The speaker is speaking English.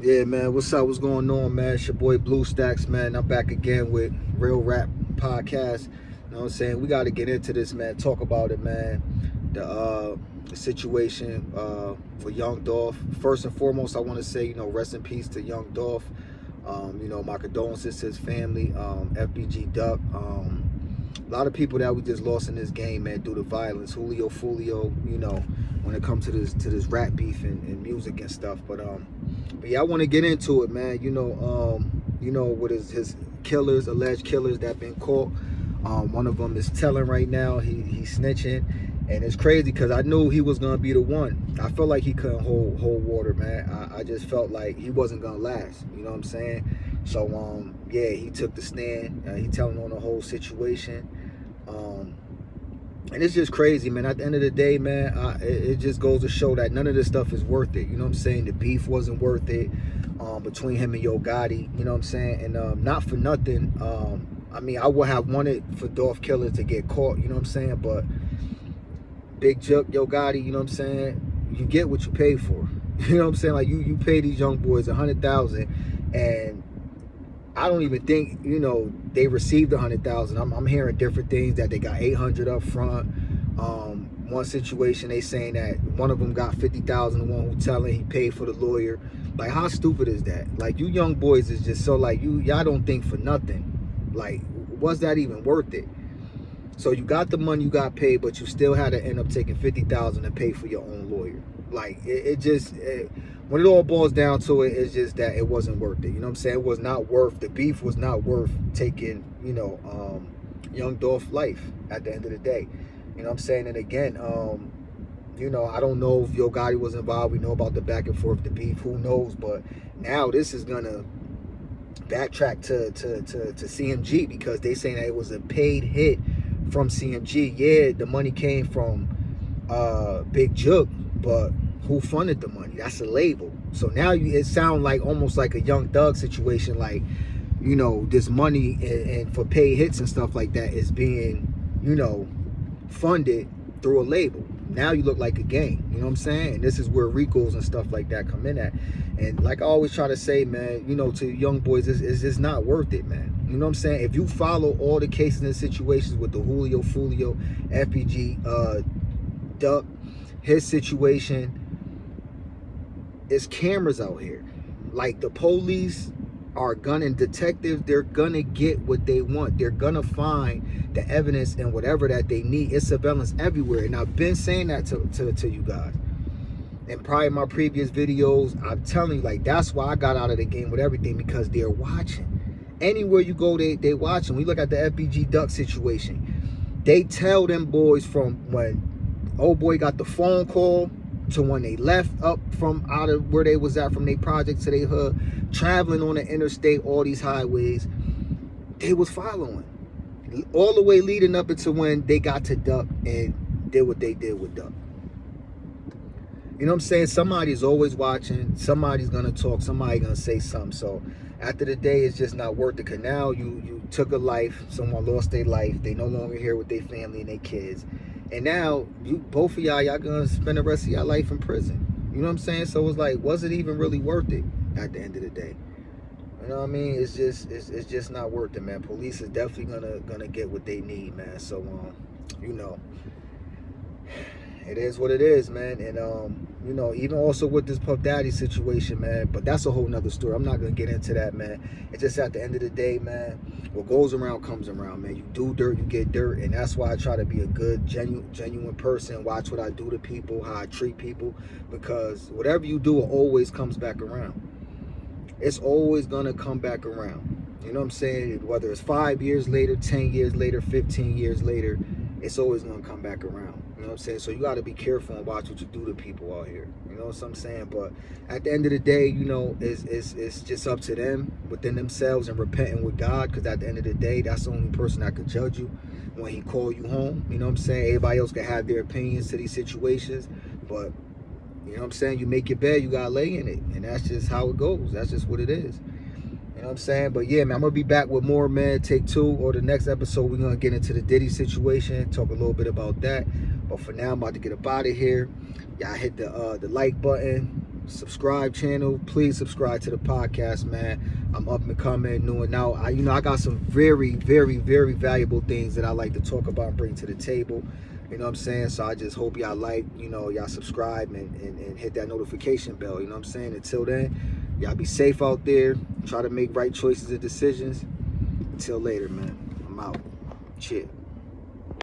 Yeah, man. What's up? What's going on, man? It's your boy Blue Stacks, man. I'm back again with Real Rap Podcast. You know what I'm saying? We got to get into this, man. Talk about it, man. The situation for Young Dolph. First and foremost, I want to say, rest in peace to Young Dolph. My condolences to his family. FBG Duck. A lot of people that we just lost in this game, man, due to violence. Julio Fulio, when it comes to this rap beef and music and stuff. But yeah, I want to get into it, man. With his killers, alleged killers that been caught. One of them is telling right now. He's snitching, and it's crazy because I knew he was gonna be the one. I felt like he couldn't hold water, man. I just felt like he wasn't gonna last. You know what I'm saying? So yeah, he took the stand. He telling on the whole situation. And it's just crazy, man. At the end of the day, man, it just goes to show that none of this stuff is worth it. You know what I'm saying? The beef wasn't worth it between him and Yo Gotti. You know what I'm saying? And not for nothing. I would have wanted for Dolph Killer to get caught. You know what I'm saying? But Big Jook, Yo Gotti, you know what I'm saying? You get what you pay for. You know what I'm saying? Like you pay these young boys $100,000, and I don't even think they received $100,000. I'm hearing different things that they got 800 up front. One situation they saying that one of them got 50,000. The one who telling he paid for the lawyer. Like, how stupid is that? Like, you young boys is just so like y'all don't think for nothing. Like, was that even worth it? So you got the money, you got paid, but you still had to end up taking 50,000 to pay for your own lawyer. Like, when it all boils down to it, it's just that it wasn't worth it. You know what I'm saying? It was not worth, the beef was not worth taking, Young Dolph's life at the end of the day. You know what I'm saying? And again, I don't know if Yo Gotti was involved. We know about the back and forth, the beef, who knows? But now this is gonna backtrack to CMG, because they saying that it was a paid hit from CMG. Yeah, the money came from Big Jook, but who funded the money? That's a label. So now it sounds like almost like a Young Thug situation, like, this money and for paid hits and stuff like that is being, funded through a label. Now you look like a gang, you know what I'm saying? And this is where Ricos and stuff like that come in at. And like I always try to say, man, to young boys, it's just not worth it, man. You know what I'm saying? If you follow all the cases and situations with the Julio Fulio, FPG, Duck, his situation, it's cameras out here. Like, the police are gunning detectives. They're gonna get what they want. They're gonna find the evidence and whatever that they need. It's surveillance everywhere. And I've been saying that to you guys. And probably in my previous videos, I'm telling you, like, that's why I got out of the game with everything, because they're watching. Anywhere you go, they watching. We look at the FBG Duck situation. They tell them boys from when old boy got the phone call to when they left up from out of where they was at, from their project to their hood, traveling on the interstate, all these highways, they was following. All the way leading up into when they got to Duck and did what they did with Duck. You know what I'm saying? Somebody's always watching. Somebody's gonna talk. Somebody's gonna say something. So after the day, it's just not worth it. Cause now you took a life. Someone lost their life. They no longer here with their family and their kids. And now both of y'all gonna spend the rest of your life in prison. You know what I'm saying? So it's like, was it even really worth it at the end of the day? You know what I mean? It's just not worth it, man. Police is definitely gonna get what they need, man. So it is what it is, man. And even also with this Puff Daddy situation, man, but that's a whole nother story. I'm not gonna get into that, man. It's just at the end of the day, man, what goes around comes around, man. You do dirt, you get dirt. And that's why I try to be a good, genuine person. Watch what I do to people, how I treat people, because whatever you do, it always comes back around. It's always gonna come back around. You know what I'm saying? Whether it's 5 years later, 10 years later, 15 years later, it's always gonna come back around. You know what I'm saying? So you got to be careful and watch what you do to people out here. You know what I'm saying? But at the end of the day, it's just up to them within themselves and repenting with God, because at the end of the day, that's the only person that could judge you when he call you home. You know what I'm saying? Everybody else can have their opinions to these situations, but you know what I'm saying? You make your bed, you got to lay in it. And that's just how it goes. That's just what it is. You know what I'm saying? But yeah, man, I'm going to be back with more, man. Take 2, or the next episode, we're going to get into the Diddy situation, talk a little bit about that. But for now, I'm about to get up out of here. Y'all hit the like button. subscribe channel. Please subscribe to the podcast, man. I'm up and coming, new and out. I got some very, very, very valuable things that I like to talk about and bring to the table. You know what I'm saying? So I just hope y'all y'all subscribe and hit that notification bell. You know what I'm saying? Until then, y'all be safe out there. Try to make right choices and decisions. Until later, man. I'm out. Cheers.